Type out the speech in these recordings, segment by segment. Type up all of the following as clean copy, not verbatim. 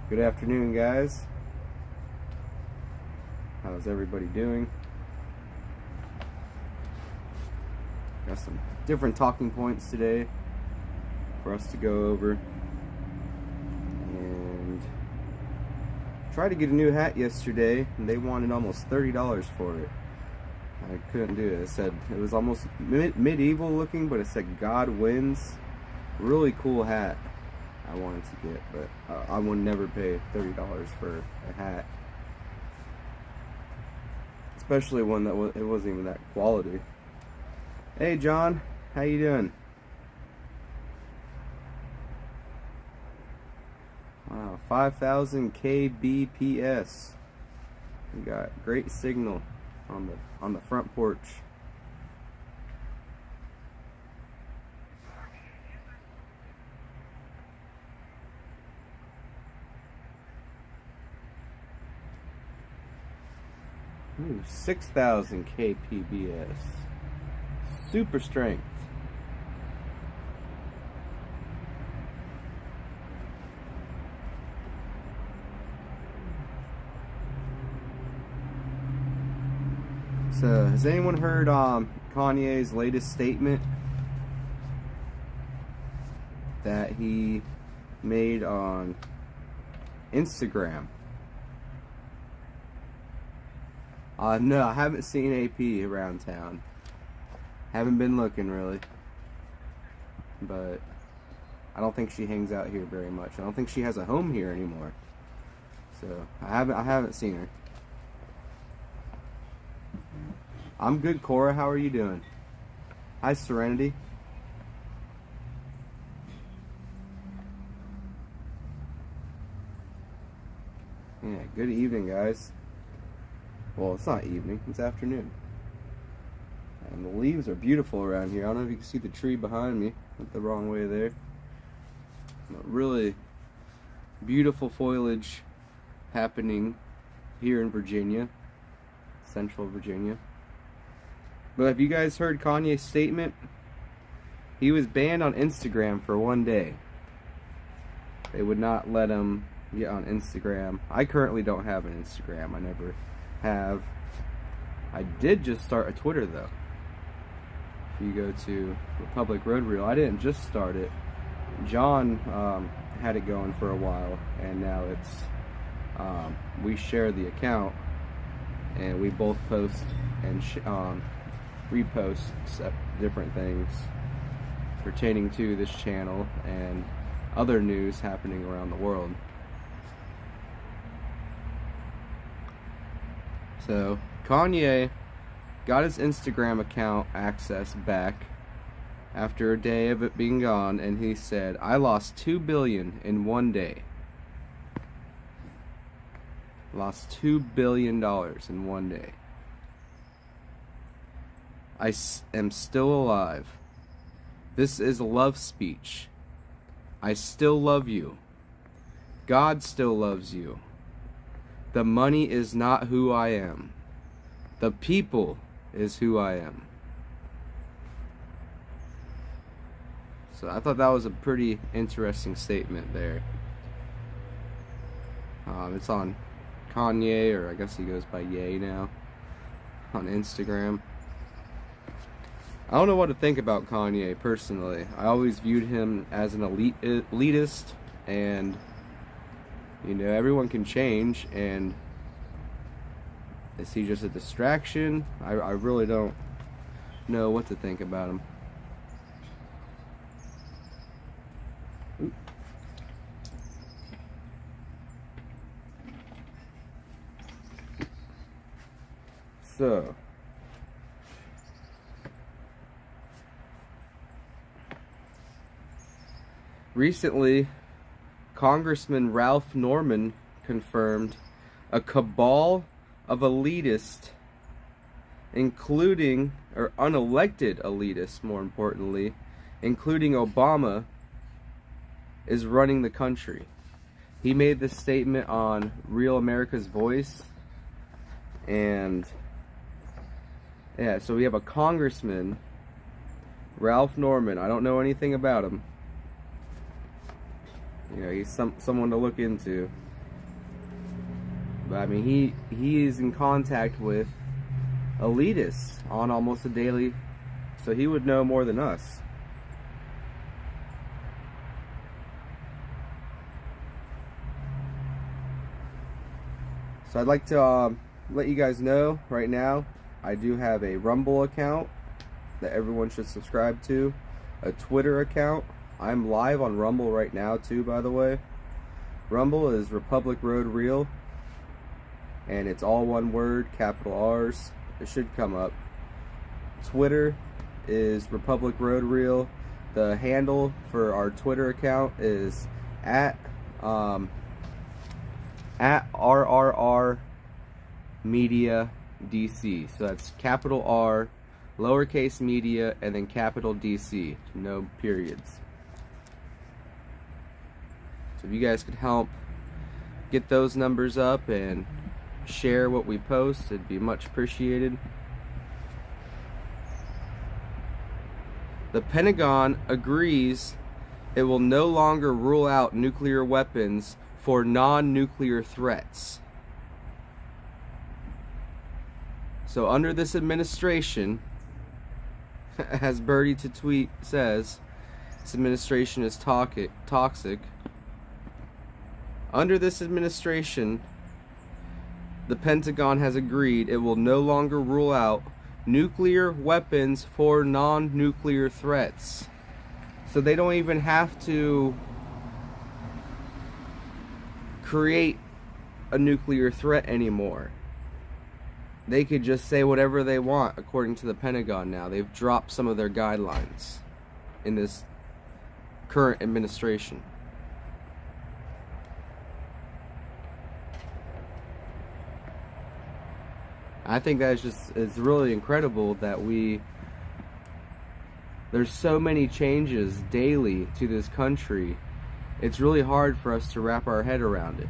Good afternoon, guys. How's everybody doing? Got some different talking points today for us to go over. And tried to get a new hat yesterday, and they wanted almost $30 for it. I couldn't do it. It said it was almost medieval looking, but it said God wins. Really cool hat I wanted to get, but I would never pay $30 for a hat, especially one that it wasn't even that quality. Hey John, how you doing? Wow, 5,000 kbps. We got great signal on the front porch. Ooh, 6,000 kpbs. Super strength. So, has anyone heard Kanye's latest statement that he made on Instagram? No, I haven't seen AP around town. Haven't been looking really, but I don't think she hangs out here very much. I don't think she has a home here anymore. So I haven't seen her. I'm good, Cora. How are you doing? Hi, Serenity. Yeah, good evening, guys. Well, it's not evening, it's afternoon. And the leaves are beautiful around here. I don't know if you can see the tree behind me. Went the wrong way there. But really beautiful foliage happening here in Virginia, Central Virginia. But have you guys heard Kanye's statement? He was banned on Instagram for one day. They would not let him get on Instagram. I currently don't have an Instagram. I never have. I did just start a Twitter though. If you go to republicrr, I didn't just start it. John had it going for a while, and now it's we share the account, and we both post and repost different things pertaining to this channel and other news happening around the world. So, Kanye got his Instagram account access back after a day of it being gone, and he said, I lost $2 billion in one day. Lost $2 billion in one day. I am still alive. This is a love speech. I still love you. God still loves you. The money is not who I am. The people is who I am. So I thought that was a pretty interesting statement there. It's on Kanye, or I guess he goes by Ye now, on Instagram. I don't know what to think about Kanye personally. I always viewed him as an elitist, and you know, everyone can change, and is he just a distraction? I really don't know what to think about him. Oop. So, recently, Congressman Ralph Norman confirmed a cabal of elitists, including, or unelected elitists more importantly, including Obama, is running the country. He made this statement on Real America's Voice, and yeah, so we have a congressman, Ralph Norman. I don't know anything about him. You know, he's someone to look into. But I mean, he is in contact with elitists on almost a daily, so he would know more than us. So I'd like to let you guys know right now, I do have a Rumble account that everyone should subscribe to, a Twitter account. I'm live on Rumble right now too, by the way. Rumble is Republic Road Real, and it's all one word, capital R's. It should come up. Twitter is Republic Road Real. The handle for our Twitter account is at RRR Media DC. So that's capital R, lowercase media, and then capital DC. No periods. So if you guys could help get those numbers up and share what we post, it'd be much appreciated. The Pentagon agrees it will no longer rule out nuclear weapons for non-nuclear threats. So under this administration, as Birdie to Tweet says, this administration is toxic. Under this administration, the Pentagon has agreed it will no longer rule out nuclear weapons for non-nuclear threats. So they don't even have to create a nuclear threat anymore. They could just say whatever they want, according to the Pentagon now. They've dropped some of their guidelines in this current administration. I think that's it's really incredible that there's so many changes daily to this country. It's really hard for us to wrap our head around it.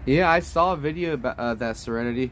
Yeah, I saw a video about that, Serenity.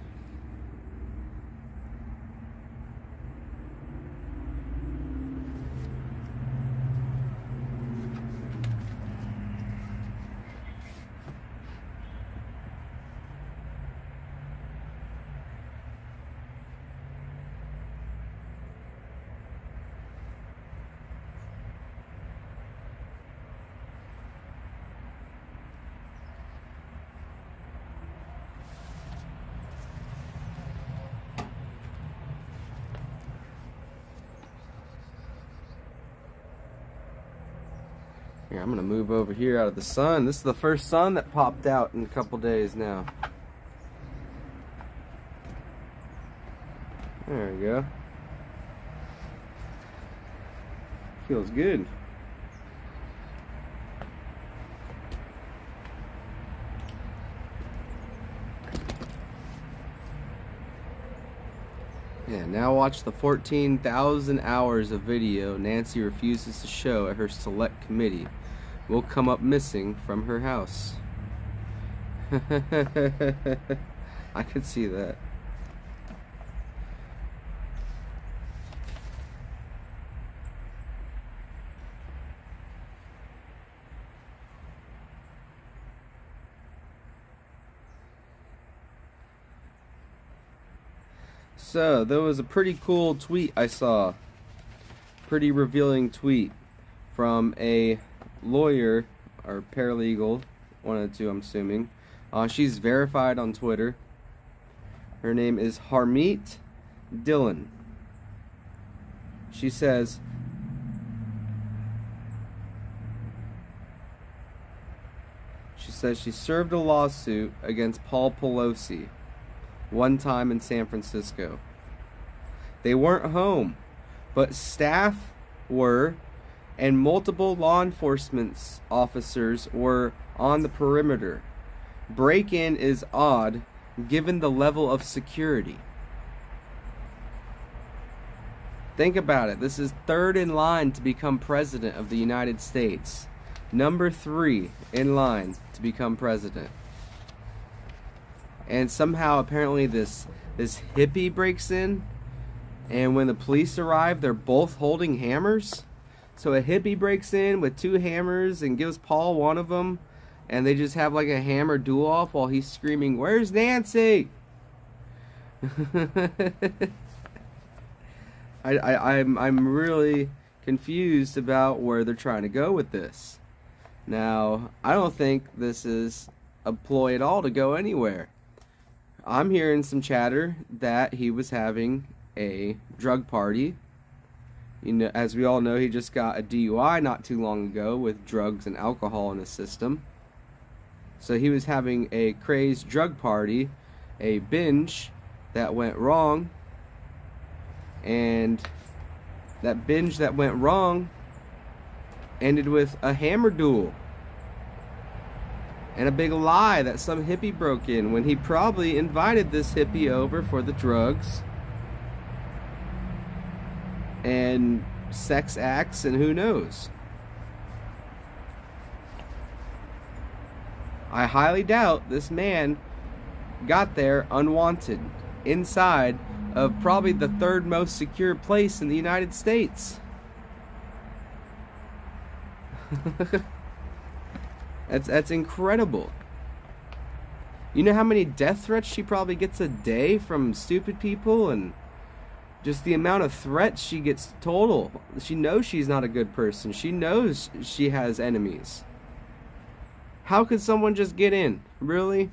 Here, I'm gonna move over here out of the sun. This is the first sun that popped out in a couple days now. There we go. Feels good. Yeah, now watch the 14,000 hours of video Nancy refuses to show at her select committee will come up missing from her house. I could see that. So, there was a pretty cool tweet I saw. Pretty revealing tweet from a lawyer or paralegal, one of the two I'm assuming. She's verified on Twitter. Her name is Harmeet Dillon. She says, she served a lawsuit against Paul Pelosi one time in San Francisco. They weren't home, but staff were, and multiple law enforcement officers were on the perimeter. Break-in is odd given the level of security. Think about it. This is third in line to become president of the United States. Number 3 in line to become president. And somehow, apparently, this hippie breaks in, and when the police arrive, they're both holding hammers. So a hippie breaks in with 2 hammers and gives Paul one of them, and they just have like a hammer duel off while he's screaming, "Where's Nancy?" I'm really confused about where they're trying to go with this. Now, I don't think this is a ploy at all to go anywhere. I'm hearing some chatter that he was having a drug party. You know, as we all know, he just got a DUI not too long ago with drugs and alcohol in his system. So he was having a crazed drug party, a binge that went wrong. And that binge that went wrong ended with a hammer duel. And a big lie that some hippie broke in when he probably invited this hippie over for the drugs and sex acts and who knows. I highly doubt this man got there unwanted inside of probably the 3rd most secure place in the United States. That's incredible. You know how many death threats she probably gets a day from stupid people, and just the amount of threats she gets total. She knows she's not a good person. She knows she has enemies. How could someone just get in? Really?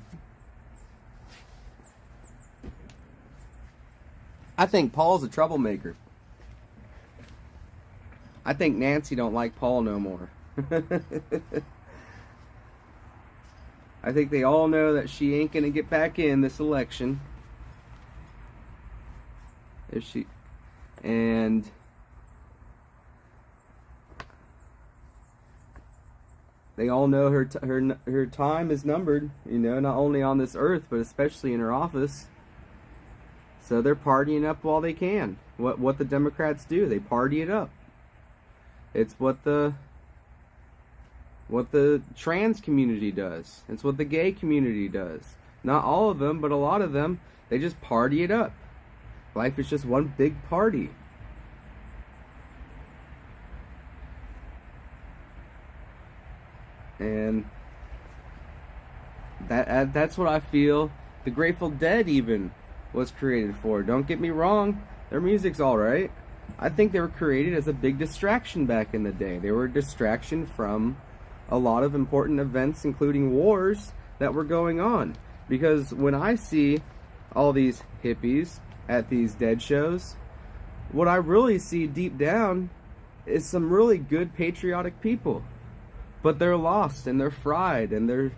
I think Paul's a troublemaker. I think Nancy don't like Paul no more. I think they all know that she ain't gonna get back in this election. If she... And... they all know her time is numbered, you know, not only on this earth, but especially in her office. So they're partying up while they can. What the Democrats do, they party it up. It's what the trans community does. It's what the gay community does. Not all of them, but a lot of them, they just party it up. Life is just one big party. And that's what I feel the Grateful Dead even was created for. Don't get me wrong, their music's alright. I think they were created as a big distraction back in the day. They were a distraction from a lot of important events, including wars that were going on. Because when I see all these hippies at these Dead shows, what I really see deep down is some really good patriotic people. But they're lost and they're fried and they're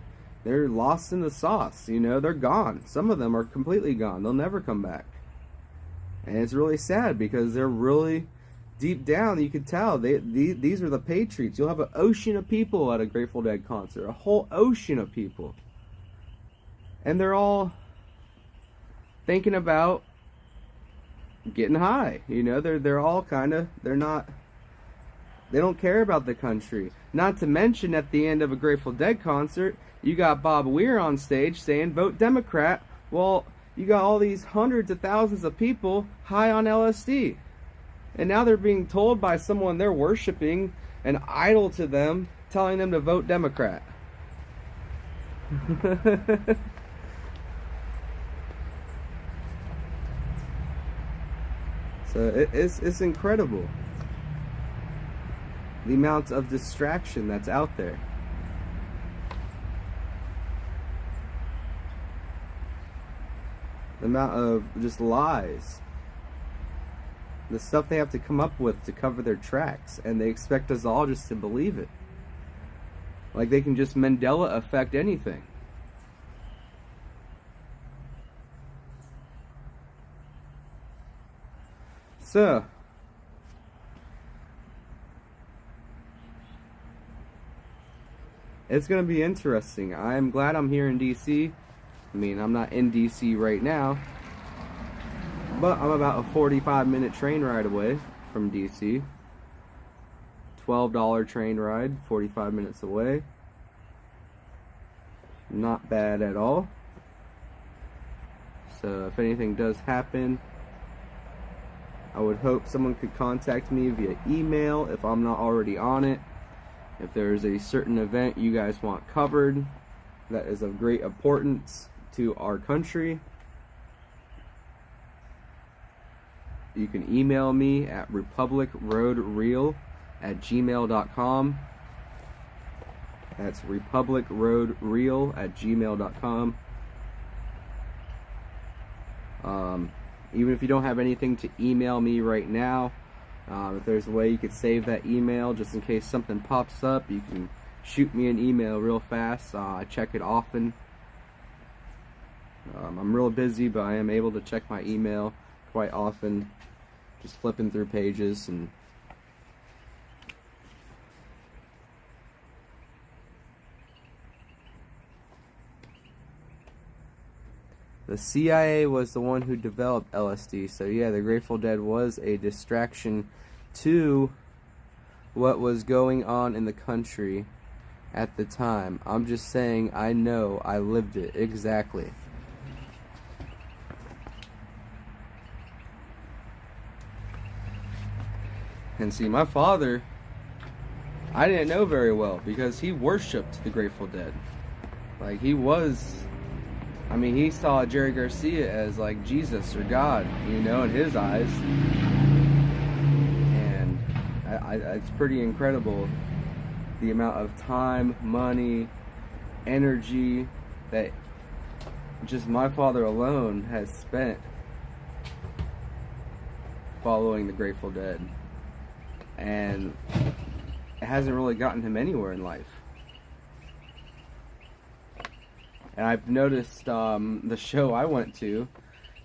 lost in the sauce. You know, they're gone. Some of them are completely gone. They'll never come back. And it's really sad because they're really deep down. You could tell these are the patriots. You'll have an ocean of people at a Grateful Dead concert, a whole ocean of people, and they're all thinking about getting high. You know, they're all kind of they don't care about the country. Not to mention, at the end of a Grateful Dead concert, you got Bob Weir on stage saying, "Vote Democrat." Well, you got all these hundreds of thousands of people high on LSD. And now they're being told by someone they're worshiping, an idol to them, telling them to vote Democrat. So it's incredible, the amount of distraction that's out there. The amount of just lies. The stuff they have to come up with to cover their tracks, and they expect us all just to believe it. Like they can just Mandela affect anything. So, it's going to be interesting. I'm glad I'm here in DC. I mean, I'm not in DC right now, but I'm about a 45-minute train ride away from DC. $12 train ride, 45 minutes away. Not bad at all. So if anything does happen, I would hope someone could contact me via email if I'm not already on it. If there's a certain event you guys want covered that is of great importance to our country, you can email me at republicroadreel@gmail.com. That's republicroadreel@gmail.com. Even if you don't have anything to email me right now, if there's a way you could save that email just in case something pops up, you can shoot me an email real fast. I check it often. I'm real busy, but I am able to check my email quite often, just flipping through pages. And the CIA was the one who developed LSD, so yeah, the Grateful Dead was a distraction to what was going on in the country at the time. I'm just saying, I know, I lived it, exactly. And see, my father, I didn't know very well, because he worshipped the Grateful Dead. Like, he saw Jerry Garcia as like Jesus or God, you know, in his eyes. And it's pretty incredible the amount of time, money, energy that just my father alone has spent following the Grateful Dead. And it hasn't really gotten him anywhere in life. And I've noticed the show I went to,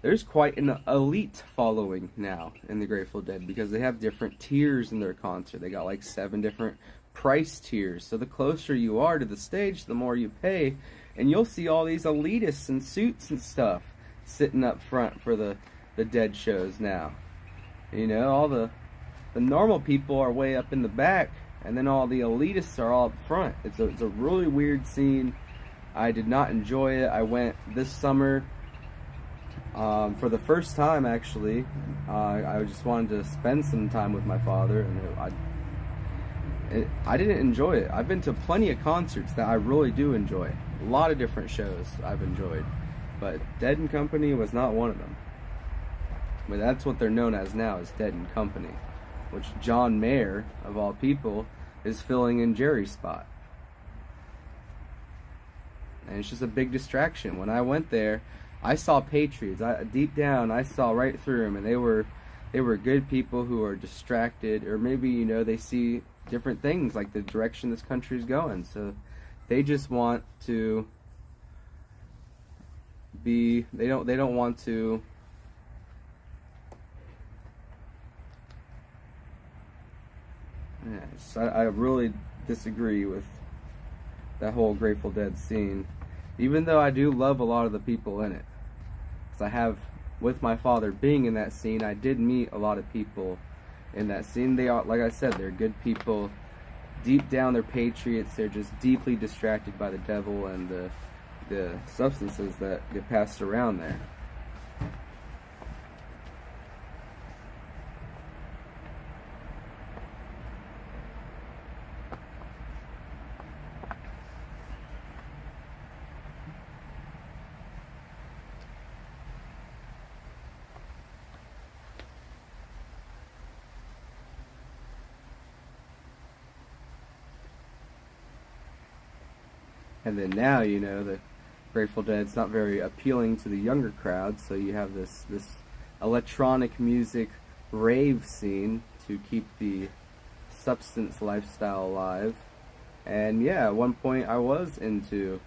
there's quite an elite following now in the Grateful Dead, because they have different tiers in their concert. They got like 7 different price tiers. So the closer you are to the stage, the more you pay. And you'll see all these elitists in suits and stuff sitting up front for the Dead shows now. You know, all the normal people are way up in the back, and then all the elitists are all up front. It's a really weird scene. I did not enjoy it. I went this summer for the first time, actually. I just wanted to spend some time with my father, and I didn't enjoy it. I've been to plenty of concerts that I really do enjoy. A lot of different shows I've enjoyed, but Dead and Company was not one of them. But that's what they're known as now, is Dead and Company, which John Mayer, of all people, is filling in Jerry's spot. And it's just a big distraction. When I went there, I saw patriots. Deep down, I saw right through them, and they were good people who are distracted, or maybe, you know, they see different things, like the direction this country is going. So they just want to be. They don't want to. Yeah, I really disagree with that whole Grateful Dead scene, even though I do love a lot of the people in it. Because I have, with my father being in that scene, I did meet a lot of people in that scene. They are, like I said, they're good people. Deep down, they're patriots. They're just deeply distracted by the devil and the substances that get passed around there. And then now, you know, the Grateful Dead's not very appealing to the younger crowd, so you have this electronic music rave scene to keep the substance lifestyle alive. And yeah, at one point I was into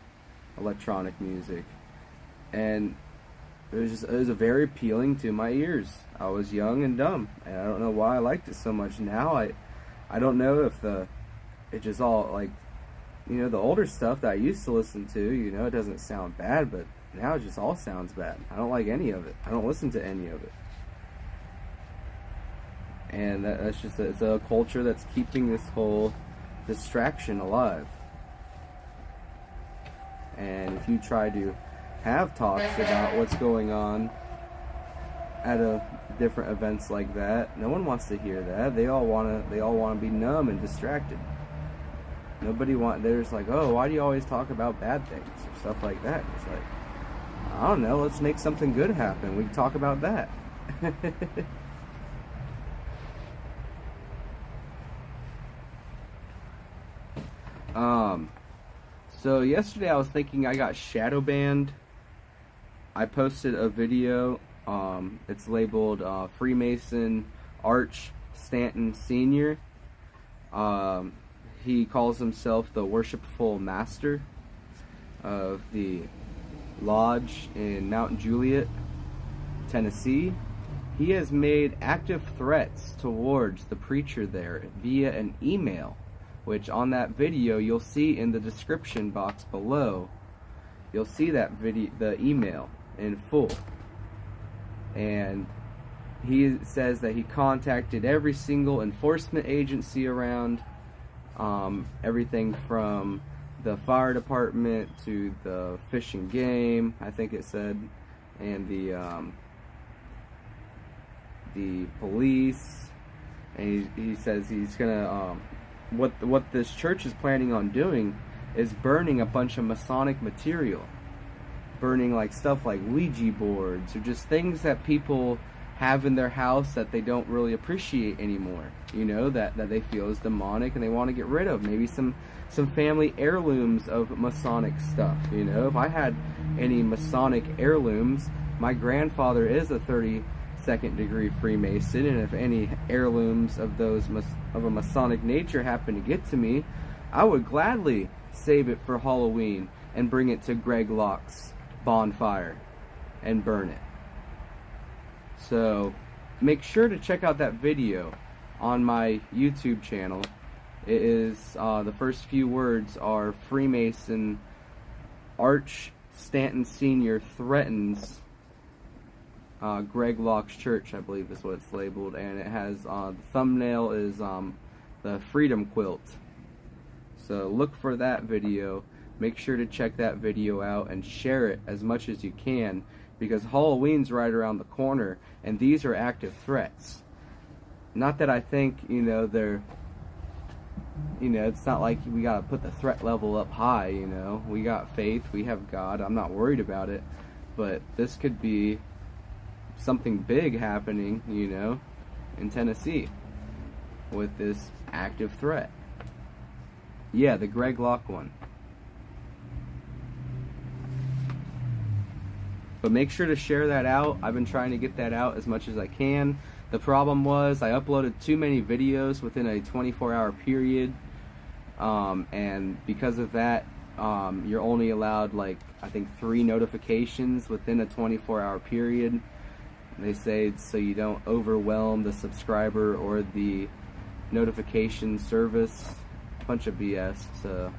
electronic music, and it was very appealing to my ears. I was young and dumb, and I don't know why I liked it so much. Now I don't know if it just all, like, you know, the older stuff that I used to listen to, you know, it doesn't sound bad, but now it just all sounds bad. I don't like any of it. I don't listen to any of it. And that's just it's a culture that's keeping this whole distraction alive. And if you try to have talks about what's going on at different events like that, no one wants to hear that. They all want to be numb and distracted. They're just like, oh, why do you always talk about bad things or stuff like that? It's like, I don't know, let's make something good happen. We can talk about that. So yesterday I was thinking I got shadow banned. I posted a video. It's labeled Freemason Arch Stanton Sr. He calls himself the worshipful master of the lodge in Mount Juliet, Tennessee. He has made active threats towards the preacher there via an email, which on that video you'll see in the description box below. You'll see that video, the email in full. And he says that he contacted every single enforcement agency around, everything from the fire department to the fish and game, I think it said, and the police. And he says he's gonna what this church is planning on doing is burning a bunch of Masonic material, burning like stuff like Ouija boards or just things that people have in their house that they don't really appreciate anymore, you know, that they feel is demonic and they want to get rid of. Maybe some family heirlooms of Masonic stuff, you know. If I had any Masonic heirlooms, my grandfather is a 32nd degree Freemason, and if any heirlooms of those of a Masonic nature happen to get to me, I would gladly save it for Halloween and bring it to Greg Locke's bonfire and burn it. So make sure to check out that video on my YouTube channel. It is the first few words are Freemason Arch Stanton Sr. threatens Greg Locke's church, I believe is what it's labeled, and it has the thumbnail is the Freedom Quilt. So look for that video. Make sure to check that video out and share it as much as you can, because Halloween's right around the corner and these are active threats. Not that I think, you know, it's not like we gotta put the threat level up high, you know. We got faith, we have God, I'm not worried about it, but this could be something big happening, you know, in Tennessee with this active threat. Yeah, the Greg Locke one. But make sure to share that out. I've been trying to get that out as much as I can. The problem was I uploaded too many videos within a 24-hour period, and because of that, you're only allowed, like, I think 3 notifications within a 24-hour period. They say it's so you don't overwhelm the subscriber or the notification service. A bunch of BS. So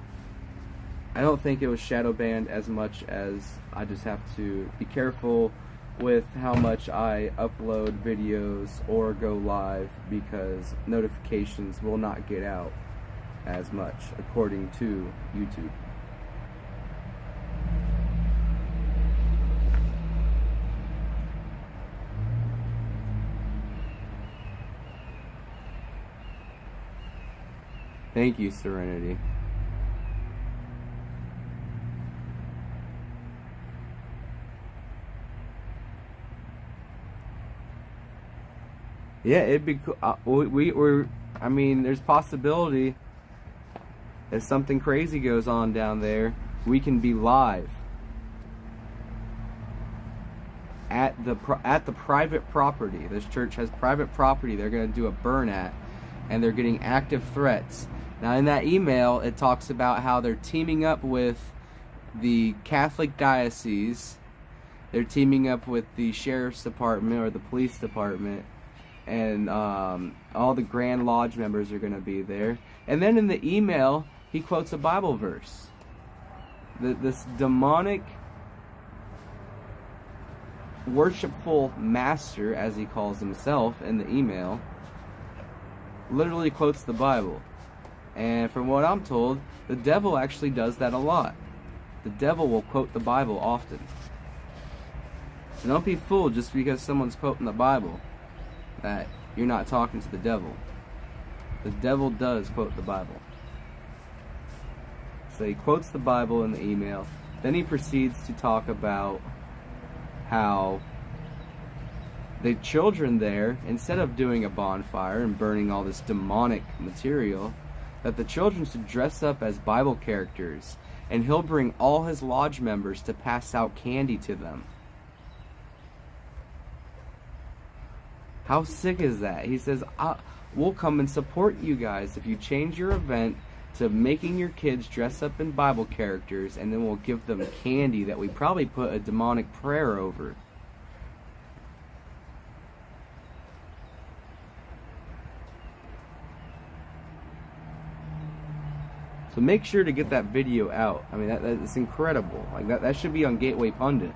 I don't think it was shadow banned as much as I just have to be careful with how much I upload videos or go live, because notifications will not get out as much according to YouTube. Thank you, Serenity. Yeah, it'd be cool. I mean, there's possibility if something crazy goes on down there, we can be live at the private property. This church has private property they're going to do a burn at, and they're getting active threats. Now, in that email, it talks about how they're teaming up with the Catholic diocese. They're teaming up with the sheriff's department or the police department, and all the Grand Lodge members are going to be there. And then in the email, he quotes a Bible verse. This demonic, worshipful master, as he calls himself in the email, literally quotes the Bible. And from what I'm told, the devil actually does that a lot. The devil will quote the Bible often. So don't be fooled just because someone's quoting the Bible that you're not talking to the devil. The devil does quote the Bible. So he quotes the Bible in the email. Then he proceeds to talk about how the children there, instead of doing a bonfire and burning all this demonic material, that the children should dress up as Bible characters, and he'll bring all his lodge members to pass out candy to them. How sick is that? He says, we'll come and support you guys if you change your event to making your kids dress up in Bible characters, and then we'll give them candy that we probably put a demonic prayer over. So make sure to get that video out. I mean, that's incredible. Like that should be on Gateway Pundit.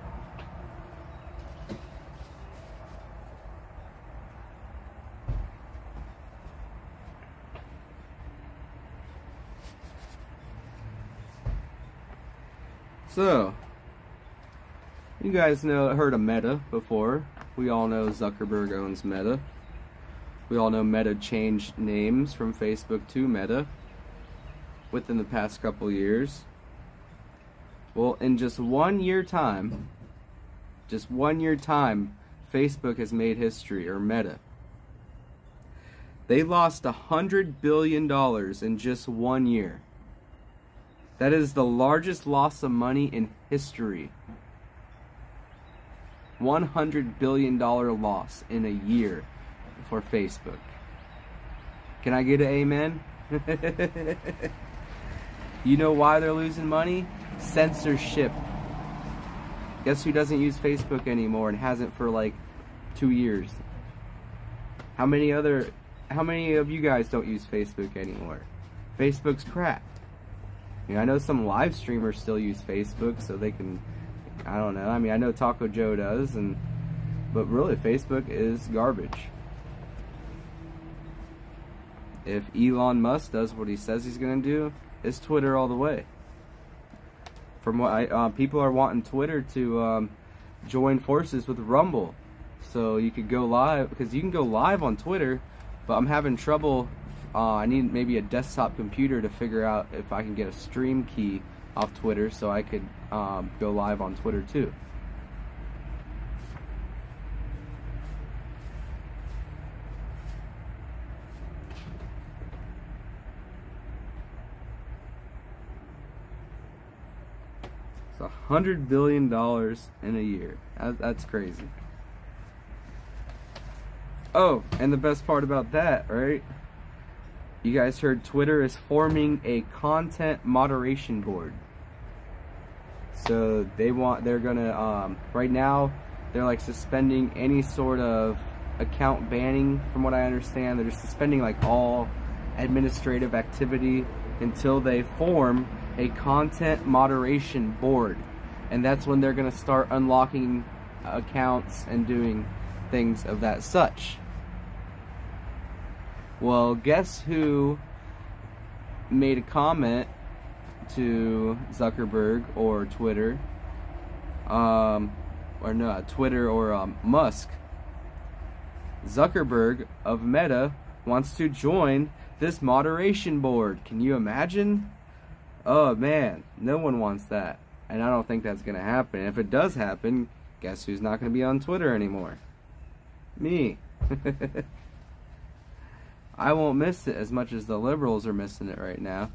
So, you guys heard of Meta before. We all know Zuckerberg owns Meta. We all know Meta changed names from Facebook to Meta within the past couple years. Well, in just 1 year time, Facebook has made history, or Meta. They lost $100 billion in just 1 year. That is the largest loss of money in history. $100 billion loss in a year for Facebook. Can I get an amen? You know why they're losing money? Censorship. Guess who doesn't use Facebook anymore and hasn't for like 2 years? How many of you guys don't use Facebook anymore? Facebook's crap. You know, I know some live streamers still use Facebook, so they can, I don't know. I mean, I know Taco Joe does, but really, Facebook is garbage. If Elon Musk does what he says he's going to do, it's Twitter all the way. From what people are wanting Twitter to join forces with Rumble, so you could go live, because you can go live on Twitter, but I'm having trouble. I need maybe a desktop computer to figure out if I can get a stream key off Twitter so I could go live on Twitter too. It's $100 billion in a year. That's crazy. Oh, and the best part about that, right? You guys heard Twitter is forming a content moderation board. So they're gonna, right now, they're like suspending any sort of account banning, from what I understand. They're just suspending like all administrative activity until they form a content moderation board. And that's when they're gonna start unlocking accounts and doing things of that such. Well, guess who made a comment to Zuckerberg or Twitter, Twitter or Musk? Zuckerberg of Meta wants to join this moderation board. Can you imagine? Oh man, no one wants that, and I don't think that's gonna happen. If it does happen, guess who's not gonna be on Twitter anymore? Me. I won't miss it as much as the liberals are missing it right now.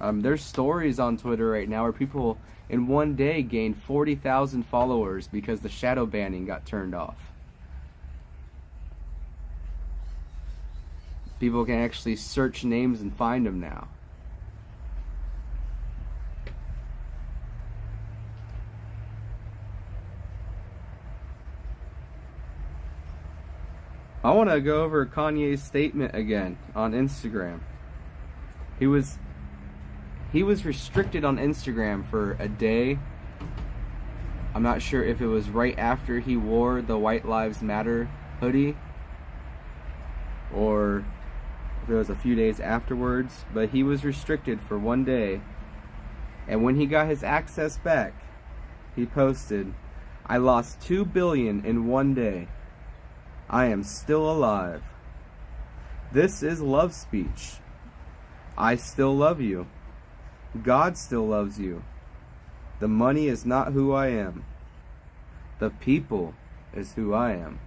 There's stories on Twitter right now where people in one day gained 40,000 followers because the shadow banning got turned off. People can actually search names and find them now. I want to go over Kanye's statement again on Instagram. He was restricted on Instagram for a day. I'm not sure if it was right after he wore the White Lives Matter hoodie. or if it was a few days afterwards, but he was restricted for 1 day. And when he got his access back, he posted, "I lost 2 billion in 1 day. I am still alive. This is love speech. I still love you. God still loves you. The money is not who I am. The people is who I am."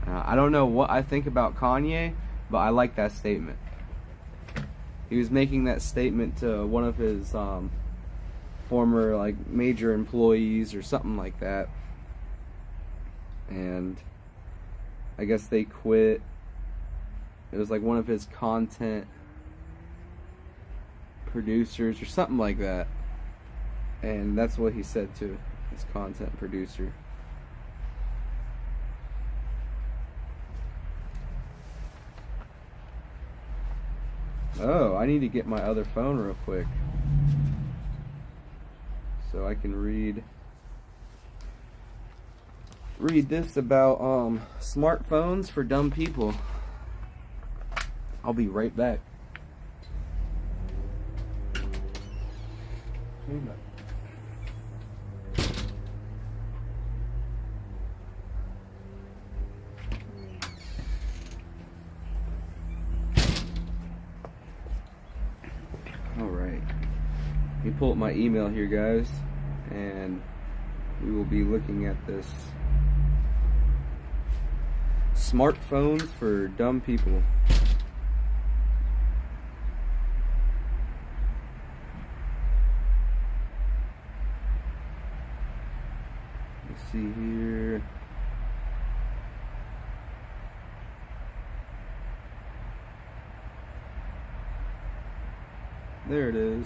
I don't know what I think about Kanye, but I like that statement. He was making that statement to one of his former major employees or something like that, and I guess they quit. It was like one of his content producers or something like that, and that's what he said to his content producer. Oh, I need to get my other phone real quick so I can read this about smartphones for dumb people. I'll be right back. Alright, let me pull up my email here, guys, and we will be looking at this smartphones for dumb people. Let's see here. There it is.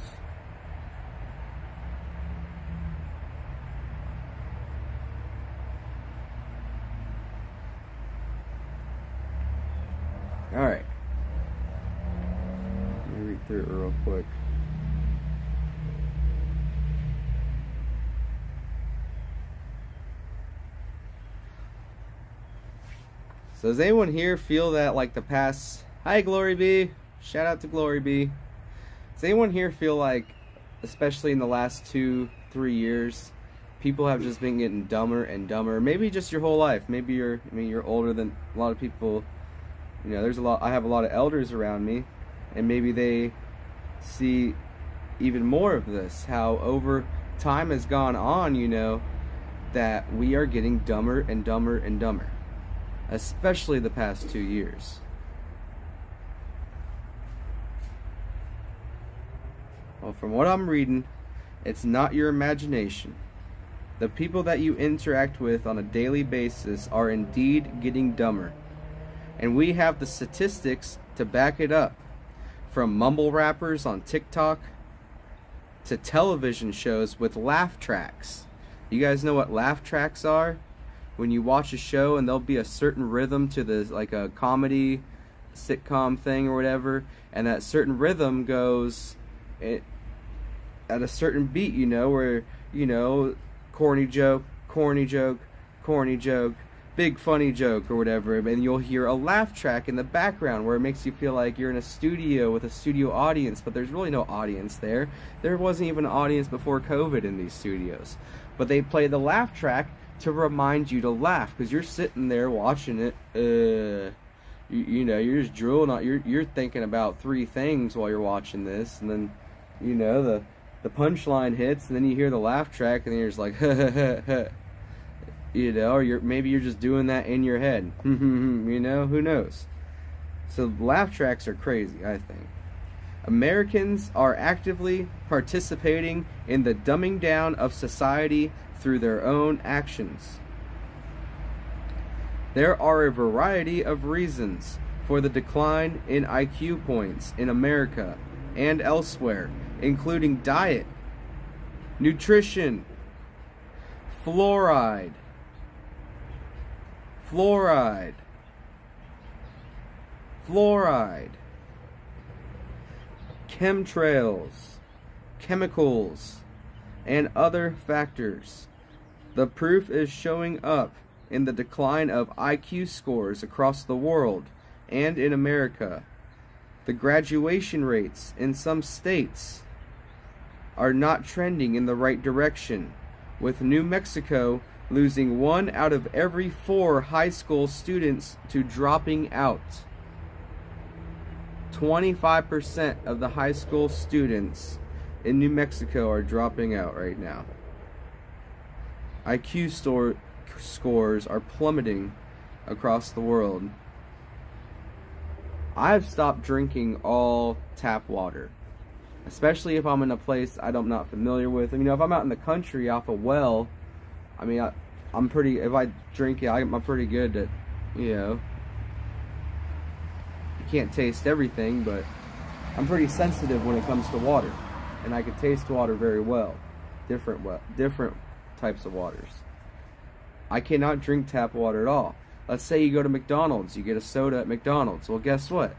Alright. Let me read through it real quick. So does anyone here feel that the past... Hi, Glory B! Shout out to Glory B. Does anyone here feel like, especially in the last 2-3 years, people have just been getting dumber and dumber? Maybe just your whole life. Maybe you're older than a lot of people. You know, I have a lot of elders around me, and maybe they see even more of this. How over time has gone on, that we are getting dumber and dumber and dumber, especially the past 2 years. Well, from what I'm reading, it's not your imagination. The people that you interact with on a daily basis are indeed getting dumber. And we have the statistics to back it up. From mumble rappers on TikTok to television shows with laugh tracks. You guys know what laugh tracks are? When you watch a show and there'll be a certain rhythm to a comedy sitcom thing or whatever, and that certain rhythm goes at a certain beat, where, corny joke, corny joke, corny joke, big funny joke or whatever, and you'll hear a laugh track in the background where it makes you feel like you're in a studio with a studio audience, but there's really no audience there. There wasn't even an audience before COVID in these studios. But they play the laugh track to remind you to laugh, because you're sitting there watching it, you're just drooling, you're thinking about 3 things while you're watching this, and then, the punchline hits, and then you hear the laugh track, and then you're just like, or maybe you're just doing that in your head, who knows? So laugh tracks are crazy, I think. Americans are actively participating in the dumbing down of society through their own actions. There are a variety of reasons for the decline in IQ points in America and elsewhere, including diet, nutrition, fluoride, chemtrails, chemicals, and other factors. The proof is showing up in the decline of IQ scores across the world and in America. The graduation rates in some states are not trending in the right direction, with New Mexico losing 1 out of every 4 high school students to dropping out. 25% of the high school students in New Mexico are dropping out right now. IQ scores are plummeting across the world. I've stopped drinking all tap water, especially if I'm in a place I'm not familiar with. You know, if I'm out in the country off a well, I mean, I'm pretty, if I drink it, I'm pretty good at, you know, you can't taste everything, but I'm pretty sensitive when it comes to water, and I can taste water very well, different types of waters. I cannot drink tap water at all. Let's say you go to McDonald's, you get a soda at McDonald's. Well, guess what?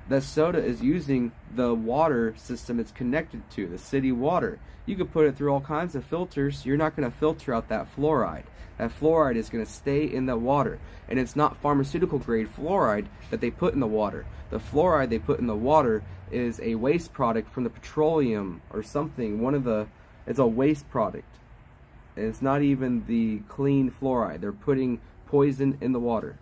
The soda is using the water system it's connected to, the city water. You could put it through all kinds of filters. You're not going to filter out that fluoride. That fluoride is going to stay in the water. And it's not pharmaceutical grade fluoride that they put in the water. The fluoride they put in the water is a waste product from the petroleum or something. It's a waste product. And it's not even the clean fluoride. They're putting poison in the water.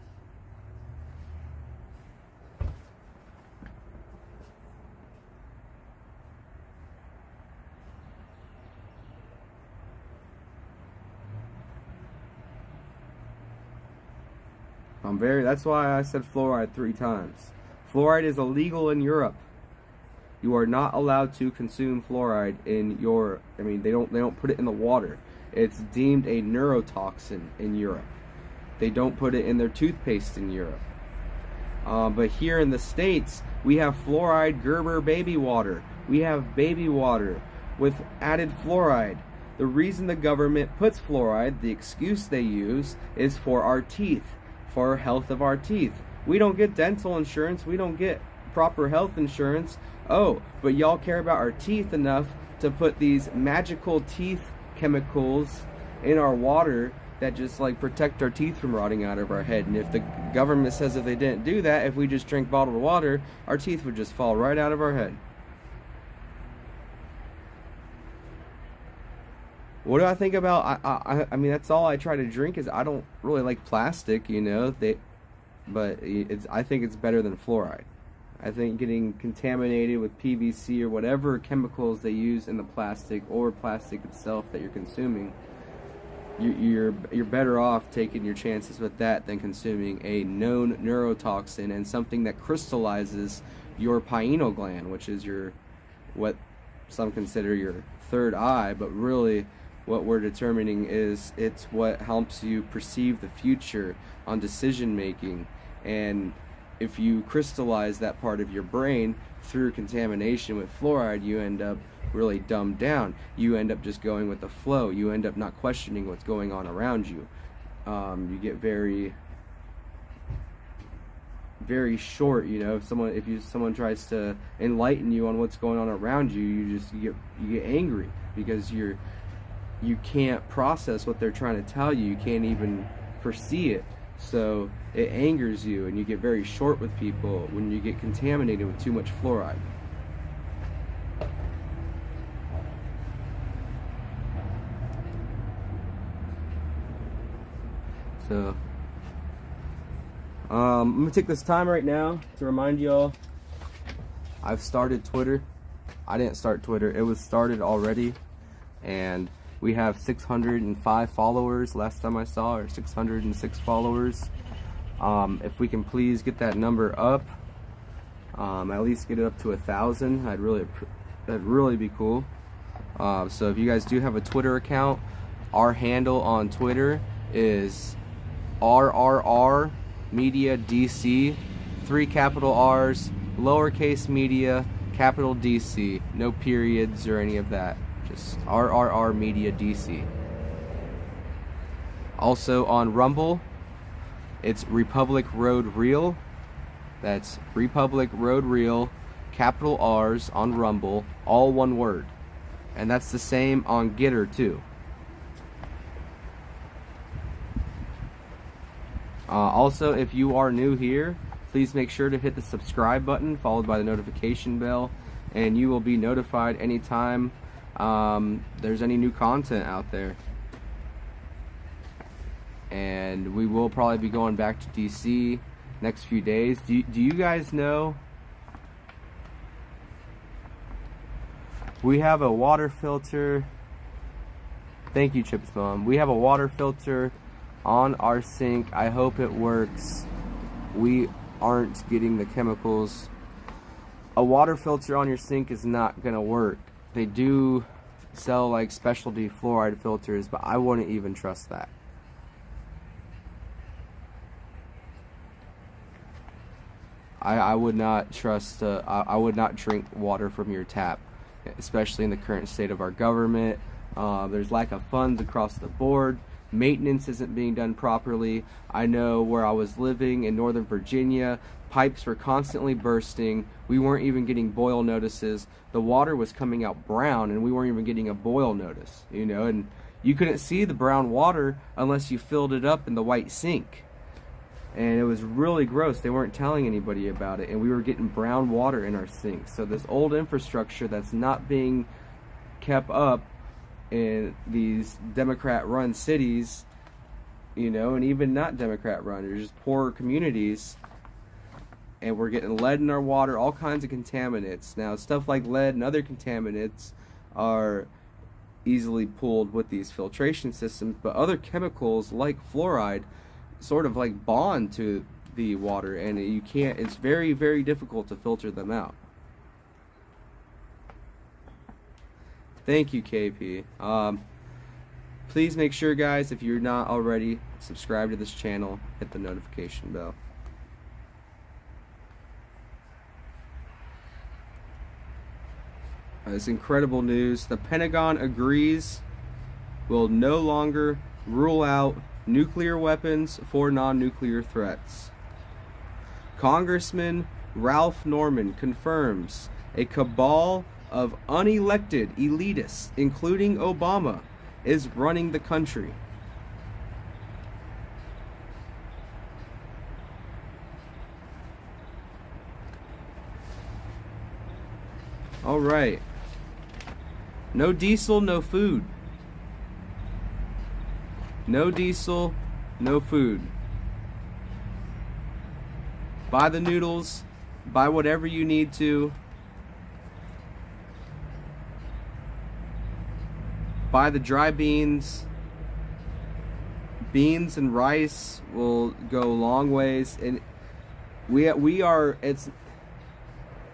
That's why I said fluoride 3 times. Fluoride is illegal in Europe. You are not allowed to consume fluoride in your, they don't put it in the water. It's deemed a neurotoxin in Europe. They don't put it in their toothpaste in Europe. But here in the States, we have fluoride Gerber baby water. We have baby water with added fluoride. The reason the government puts fluoride, the excuse they use, is for our teeth, for health of our teeth. We don't get dental insurance. We don't get proper health insurance. Oh, but y'all care about our teeth enough to put these magical teeth chemicals in our water that just like protect our teeth from rotting out of our head. And if the government says if they didn't do that, if we just drink bottled water, our teeth would just fall right out of our head. What do I think about? I mean, that's all I try to drink. Is I don't really like plastic, you know. I think it's better than fluoride. I think getting contaminated with PVC or whatever chemicals they use in the plastic or plastic itself that you're consuming, you're better off taking your chances with that than consuming a known neurotoxin and something that crystallizes your pineal gland, which is what some consider your third eye, but really what we're determining is it's what helps you perceive the future on decision making. And if you crystallize that part of your brain through contamination with fluoride, you end up really dumbed down. You end up just going with the flow. You end up not questioning what's going on around you. You get very, very short. You know, if someone tries to enlighten you on what's going on around you, you get angry because you can't process what they're trying to tell you. You can't even foresee it. So it angers you, and you get very short with people when you get contaminated with too much fluoride. So I'm gonna take this time right now to remind y'all I've started Twitter. I didn't start Twitter, it was started already, and we have 605 followers last time I saw, or 606 followers. If we can please get that number up, at least get it up to 1,000, that'd really be cool. So if you guys do have a Twitter account, our handle on Twitter is RRR Media DC, 3 capital R's, lowercase media, capital DC, no periods or any of that. Just RRR Media DC. Also on Rumble, it's Republic Road Real. That's Republic Road Real, capital R's on Rumble, all one word. And that's the same on Getter too. Also, if you are new here, please make sure to hit the subscribe button followed by the notification bell, and you will be notified anytime there's any new content out there. And we will probably be going back to DC next few days. Do you guys know we have a water filter? Thank you, Chips Mom. We have a water filter on our sink. I hope it works. We aren't getting the chemicals. A water filter on your sink is not gonna work. They do sell like specialty fluoride filters, but I wouldn't even trust that. I would not trust, I would not drink water from your tap, especially in the current state of our government. There's lack of funds across the board. Maintenance isn't being done properly. I know where I was living in Northern Virginia, pipes were constantly bursting. We weren't even getting boil notices. The water was coming out brown and we weren't even getting a boil notice, you know, and you couldn't see the brown water unless you filled it up in the white sink. And it was really gross. They weren't telling anybody about it, and we were getting brown water in our sinks. So this old infrastructure that's not being kept up in these Democrat-run cities, you know, and even not Democrat-run, they're just poorer communities, and we're getting lead in our water, all kinds of contaminants. Now, stuff like lead and other contaminants are easily pulled with these filtration systems, but other chemicals like fluoride sort of like bond to the water, and you can't, it's very, very difficult to filter them out. Thank you, KP. Please make sure, guys, if you're not already, subscribe to this channel, hit the notification bell. It's incredible news. The Pentagon agrees will no longer rule out nuclear weapons for non-nuclear threats. Congressman Ralph Norman confirms a cabal of unelected elitists, including Obama, is running the country. All right. No diesel, no food. No diesel, no food. Buy the noodles, buy whatever you need to. Buy the dry beans. Beans and rice will go a long ways, and we are, it's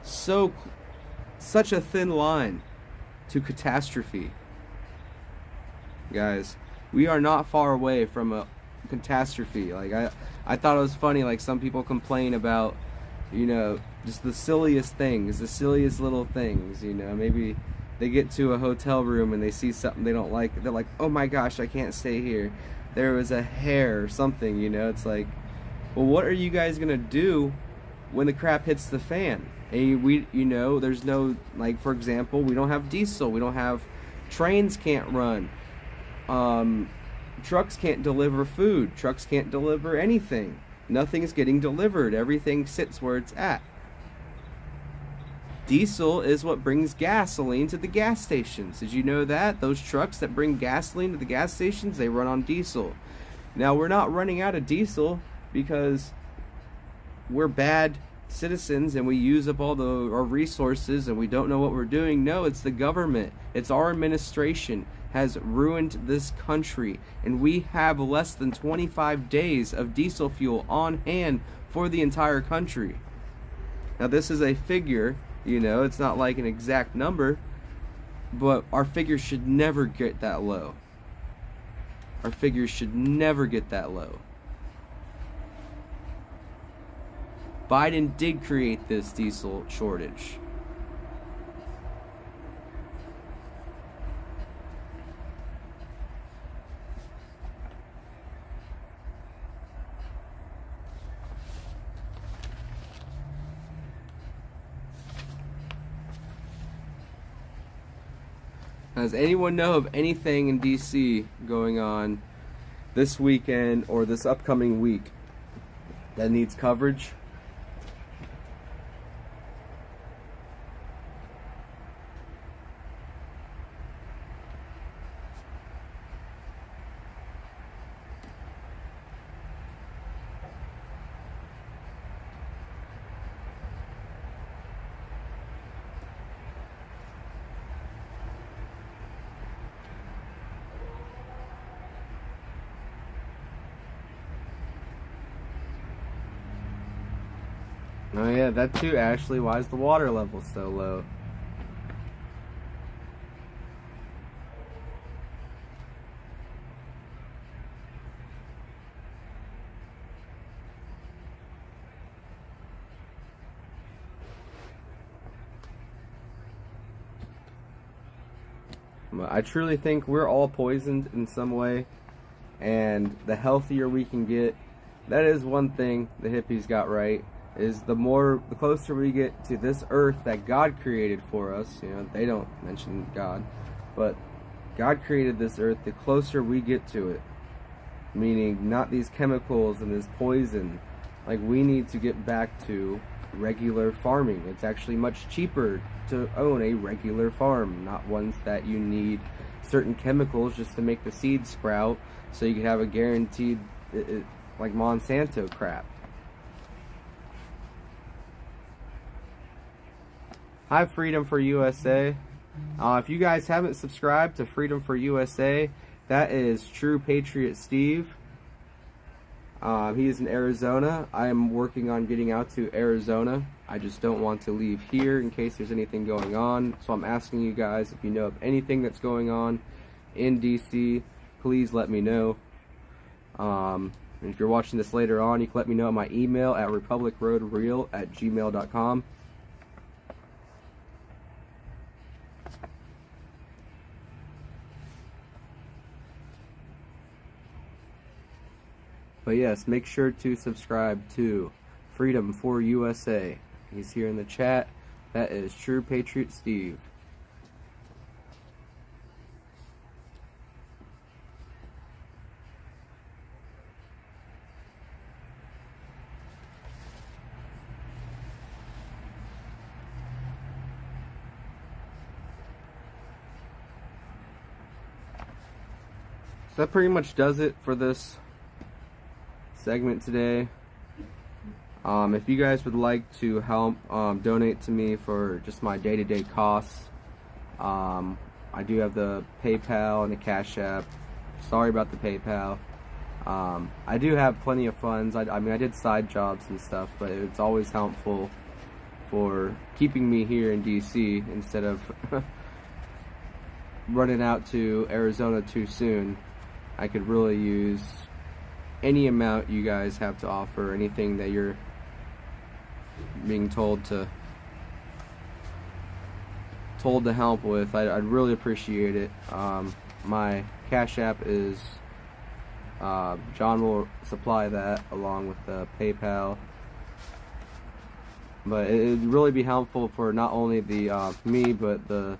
such a thin line to catastrophe. Guys, we are not far away from a catastrophe. Like I thought it was funny, like some people complain about, you know, just the silliest things, the silliest little things, you know, maybe they get to a hotel room and they see something they don't like, they're like, oh my gosh, I can't stay here. There was a hair or something, you know, it's like, well, what are you guys gonna do when the crap hits the fan? And we, you know, there's no, like, for example, we don't have diesel, we don't have, trains can't run. Trucks can't deliver food. Trucks can't deliver anything. Nothing's getting delivered. Everything sits where it's at. Diesel is what brings gasoline to the gas stations. Did you know that? Those trucks that bring gasoline to the gas stations, they run on diesel. Now, we're not running out of diesel because we're bad citizens and we use up all our resources and we don't know what we're doing. No, it's the government. It's our administration has ruined this country, and we have less than 25 days of diesel fuel on hand for the entire country. Now, this is a figure, you know, it's not like an exact number, but our figures should never get that low. Our figures should never get that low. Biden did create this diesel shortage. Does anyone know of anything in DC going on this weekend or this upcoming week? that needs coverage. Oh yeah, that too, Ashley. Why is the water level so low? I truly think we're all poisoned in some way, and the healthier we can get, that is one thing the hippies got right, is the closer we get to this earth that God created for us. You know, they don't mention God, but God created this earth, the closer we get to it, meaning not these chemicals and this poison. Like, we need to get back to regular farming. It's actually much cheaper to own a regular farm, not ones that you need certain chemicals just to make the seeds sprout so you can have a guaranteed like Monsanto crap. Hi, Freedom for USA. If you guys haven't subscribed to Freedom for USA, that is True Patriot Steve. He is in Arizona. I am working on getting out to Arizona. I just don't want to leave here in case there's anything going on. So I'm asking you guys, if you know of anything that's going on in DC, please let me know. And if you're watching this later on, you can let me know at my email at republicroadreal@gmail.com. But yes, make sure to subscribe to Freedom for USA. He's here in the chat. That is True Patriot Steve. So that pretty much does it for this segment today. If you guys would like to help donate to me for just my day-to-day costs, I do have the PayPal and the CashApp. Sorry about the PayPal. I do have plenty of funds. I mean, I did side jobs and stuff, but it's always helpful for keeping me here in DC instead of running out to Arizona too soon. I could really use any amount you guys have to offer, anything that you're being told to help with. I'd really appreciate it. My Cash App is John will supply that along with the PayPal, but it'd really be helpful for not only the me but the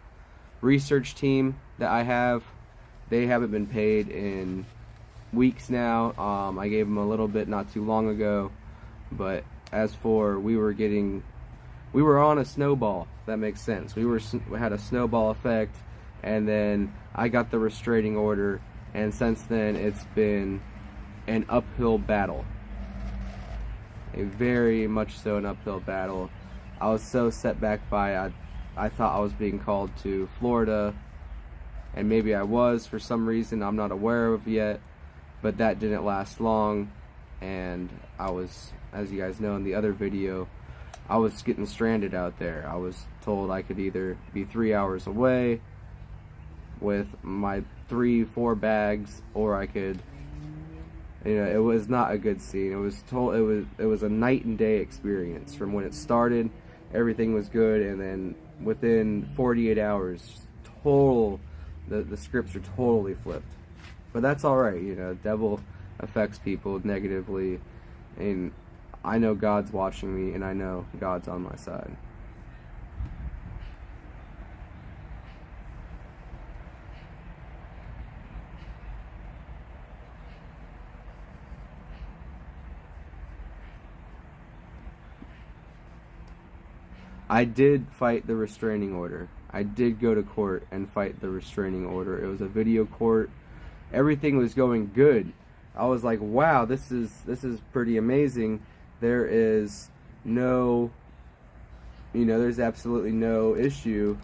research team that I have. They haven't been paid in weeks now. I gave them a little bit not too long ago, but as for we were on a snowball, if that makes sense. We had a snowball effect, and then I got the restraining order, and since then it's been an uphill battle, a very much so an uphill battle. I was so set back by I thought I was being called to Florida, and maybe I was for some reason I'm not aware of yet, but that didn't last long, and I was, as you guys know in the other video, I was getting stranded out there. I was told I could either be 3 hours away with my 3-4 bags, or I could, you know, it was not a good scene. It was a night and day experience. From when it started, everything was good, and then within 48 hours, the scripts are totally flipped. But that's alright, you know, devil affects people negatively, and I know God's watching me, and I know God's on my side. I did fight the restraining order. I did go to court and fight the restraining order. It was a video court. Everything was going good. I was like, wow, this is pretty amazing. There is no, there's absolutely no issue.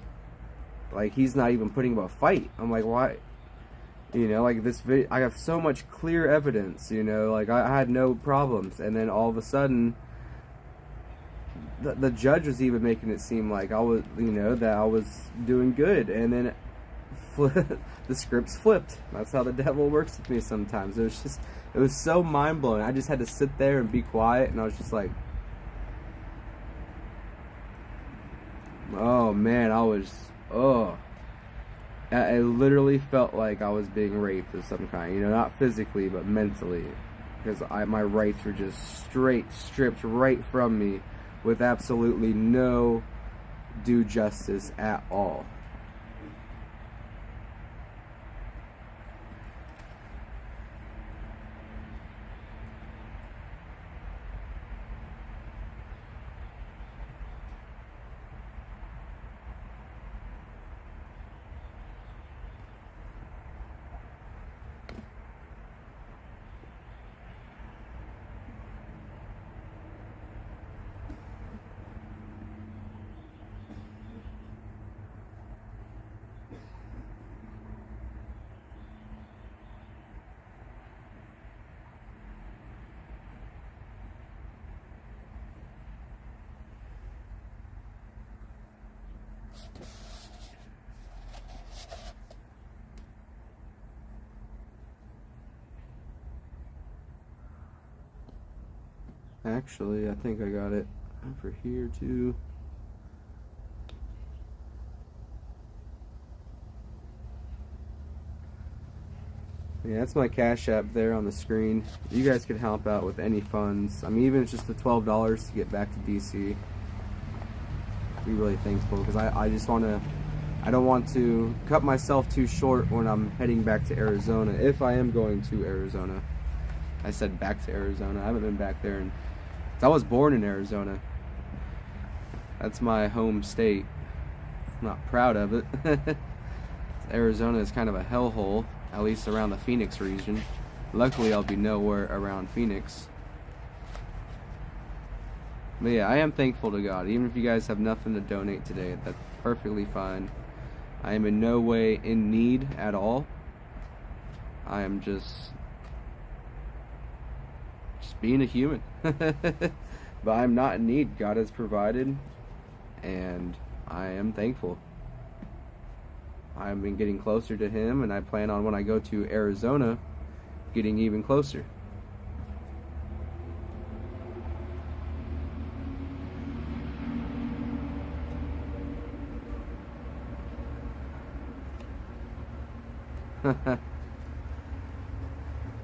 Like, he's not even putting up a fight. I'm like, why? Like, this video, I have so much clear evidence, like, I had no problems. And then all of a sudden, the judge was even making it seem like I was, that I was doing good. And then the scripts flipped. That's how the devil works with me sometimes. It was so mind-blowing. I just had to sit there and be quiet, and I was just like, oh man, I literally felt like I was being raped of some kind, not physically, but mentally, because my rights were just stripped right from me with absolutely no due justice at all. Actually, I think I got it over here too. Yeah, that's my Cash App there on the screen. You guys could help out with any funds. I mean, even if it's just the $12 to get back to DC. I'd be really thankful, because I just want to, I don't want to cut myself too short when I'm heading back to Arizona, if I am going to Arizona. I said back to Arizona. I haven't been back there in, I was born in Arizona. That's my home state. I'm not proud of it. Arizona is kind of a hellhole, at least around the Phoenix region. Luckily, I'll be nowhere around Phoenix. But yeah, I am thankful to God. Even if you guys have nothing to donate today, that's perfectly fine. I am in no way in need at all. I am just being a human. But I'm not in need. God has provided, and I am thankful. I've been getting closer to Him, and I plan on, when I go to Arizona, getting even closer.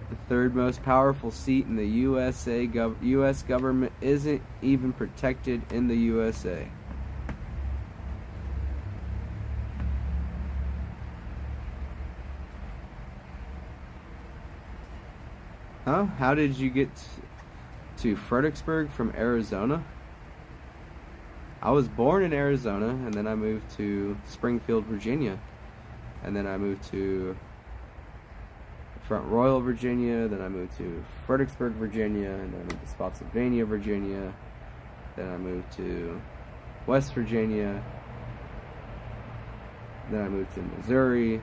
The third most powerful seat in the U.S. government isn't even protected in the USA. Huh? How did you get to Fredericksburg from Arizona? I was born in Arizona, and then I moved to Springfield, Virginia. And then I moved to Front Royal, Virginia. Then I moved to Fredericksburg, Virginia. And then I moved to Spotsylvania, Virginia. Then I moved to West Virginia. Then I moved to Missouri.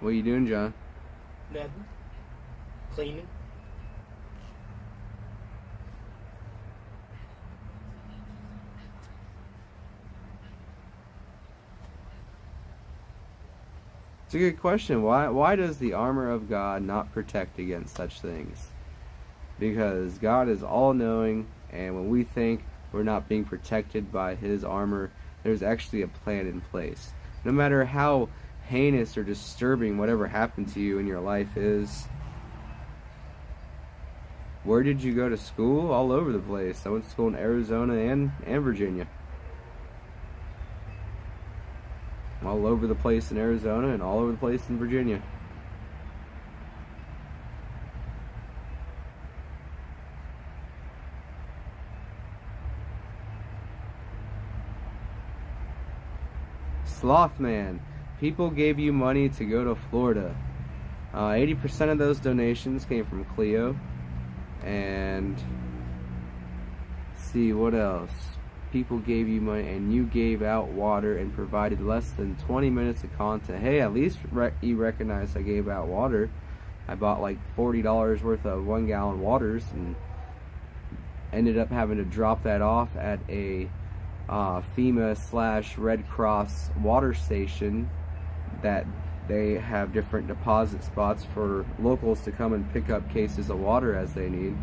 What are you doing, John? Nothing. Cleaning. It's a good question. Why does the armor of God not protect against such things? Because God is all-knowing, and when we think we're not being protected by His armor, there's actually a plan in place. No matter how heinous or disturbing whatever happened to you in your life is. Where did you go to school? All over the place. I went to school in Arizona and Virginia. all over the place in Arizona and all over the place in Virginia. Slothman, people gave you money to go to Florida. 80% of those donations came from Cleo. And let's see what else. People gave you money and you gave out water and provided less than 20 minutes of content. Hey, at least you recognize I gave out water. I bought like $40 worth of 1 gallon waters and ended up having to drop that off at a FEMA/Red Cross water station that they have different deposit spots for locals to come and pick up cases of water as they need.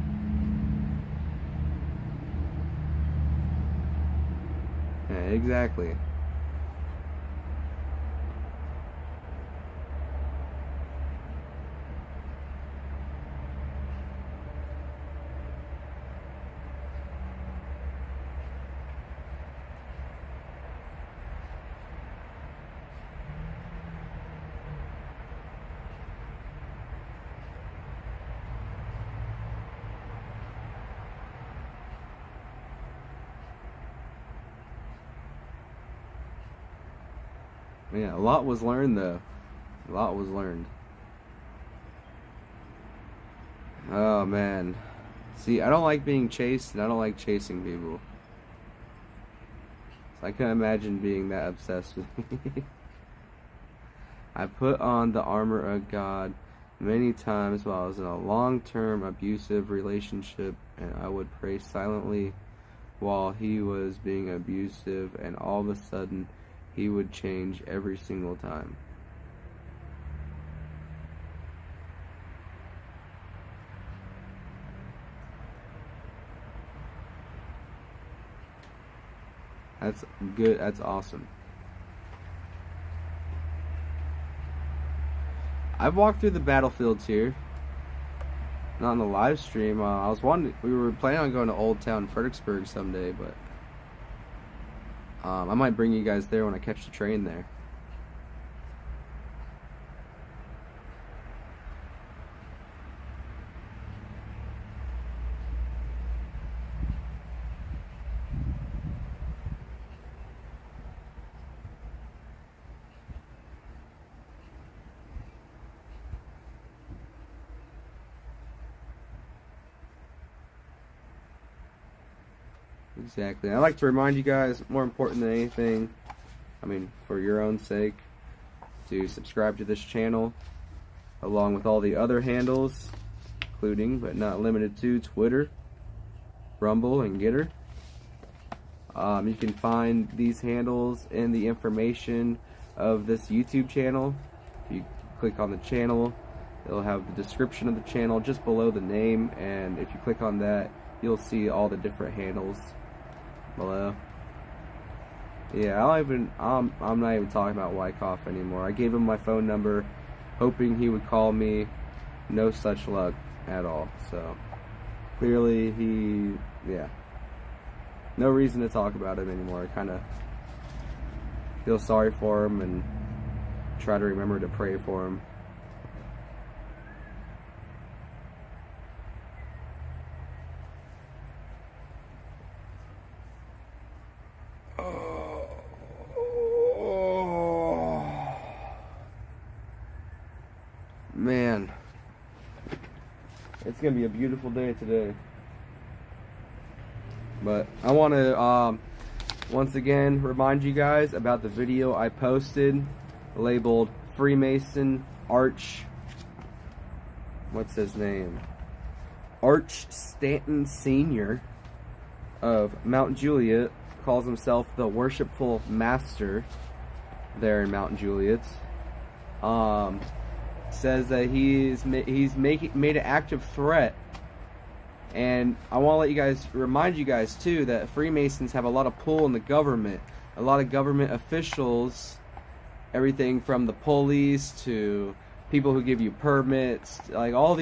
Yeah, exactly. Yeah, a lot was learned though. A lot was learned. Oh man. See, I don't like being chased and I don't like chasing people. So I can't imagine being that obsessed with me. I put on the armor of God many times while I was in a long-term abusive relationship, and I would pray silently while he was being abusive, and all of a sudden he would change every single time. That's good. That's awesome. I've walked through the battlefields here. Not on the live stream. We were planning on going to Old Town Fredericksburg someday, but I might bring you guys there when I catch the train there. Exactly. I like to remind you guys, more important than anything, I mean, for your own sake, to subscribe to this channel, along with all the other handles, including, but not limited to, Twitter, Rumble, and Getter. You can find these handles in the information of this YouTube channel. If you click on the channel, it'll have the description of the channel just below the name, and if you click on that, you'll see all the different handles below. Yeah, I'm not even talking about Wyckoff anymore. I gave him my phone number, hoping he would call me. No such luck at all. So clearly, no reason to talk about him anymore. I kind of feel sorry for him and try to remember to pray for him. Man, it's gonna be a beautiful day today. But I want to once again remind you guys about the video I posted labeled Freemason Arch, what's his name? Arch Stanton Sr. of Mount Juliet, calls himself the Worshipful Master there in Mount Juliet. Says that he's made an active threat, and I want to remind you guys too that Freemasons have a lot of pull in the government. A lot of government officials, everything from the police to people who give you permits, like a lot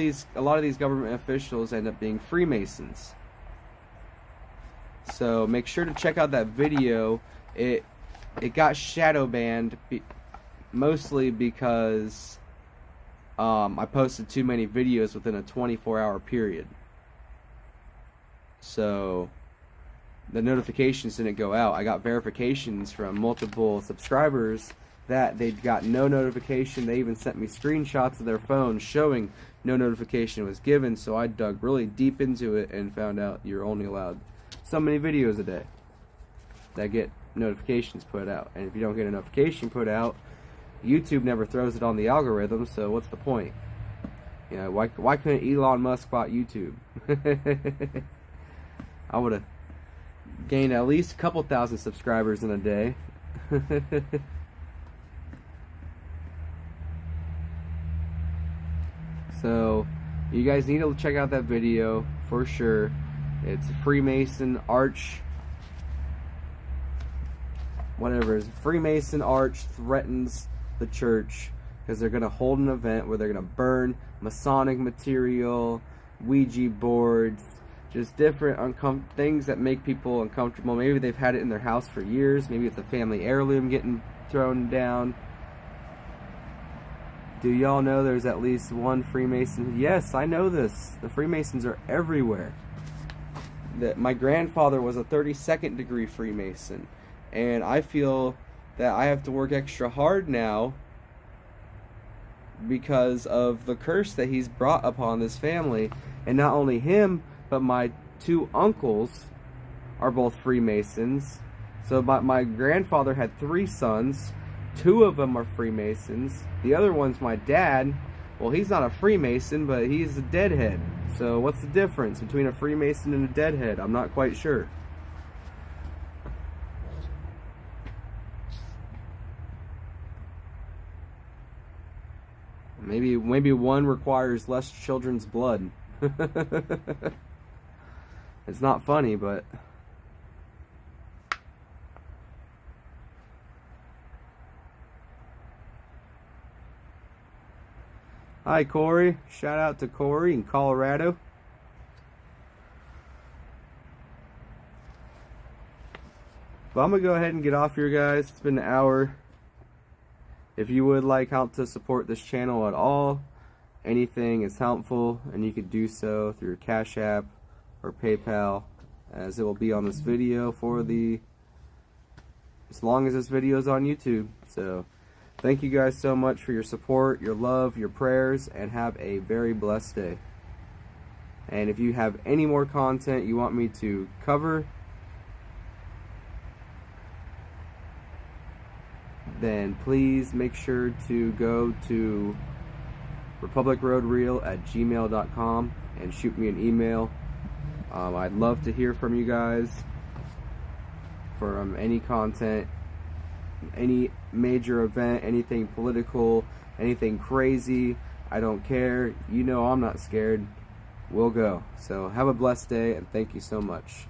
of these government officials end up being Freemasons. So make sure to check out that video. It it got shadow banned mostly because I posted too many videos within a 24-hour period. So the notifications didn't go out. I got verifications from multiple subscribers that they got no notification. They even sent me screenshots of their phones showing no notification was given. So I dug really deep into it and found out you're only allowed so many videos a day that get notifications put out. And if you don't get a notification put out, YouTube never throws it on the algorithm, so what's the point? You know, why couldn't Elon Musk bought YouTube? I would have gained at least a couple thousand subscribers in a day. So you guys need to check out that video for sure. It's Freemason Arch, whatever. Freemason Arch threatens the church because they're going to hold an event where they're going to burn Masonic material, Ouija boards, just different things that make people uncomfortable. Maybe they've had it in their house for years. Maybe it's a family heirloom getting thrown down. Do y'all know there's at least one Freemason? Yes, I know this. The Freemasons are everywhere. My grandfather was a 32nd degree Freemason, and I feel that I have to work extra hard now because of the curse that he's brought upon this family. And not only him, but my two uncles are both Freemasons. So my grandfather had 3 sons. 2 of them are Freemasons. The other one's my dad. Well, he's not a Freemason, but he's a deadhead. So what's the difference between a Freemason and a deadhead? I'm not quite sure. Maybe one requires less children's blood. It's not funny, but hi, Corey. Shout out to Corey in Colorado. But I'm going to go ahead and get off here, guys. It's been an hour. If you would like help to support this channel at all, anything is helpful, and you could do so through Cash App or PayPal, as it will be on this video for as long as this video is on YouTube. So thank you guys so much for your support, your love, your prayers, and have a very blessed day. And if you have any more content you want me to cover, then please make sure to go to republicroadreal@gmail.com and shoot me an email. I'd love to hear from you guys from any content, any major event, anything political, anything crazy. I don't care. You know I'm not scared. We'll go. So have a blessed day, and thank you so much.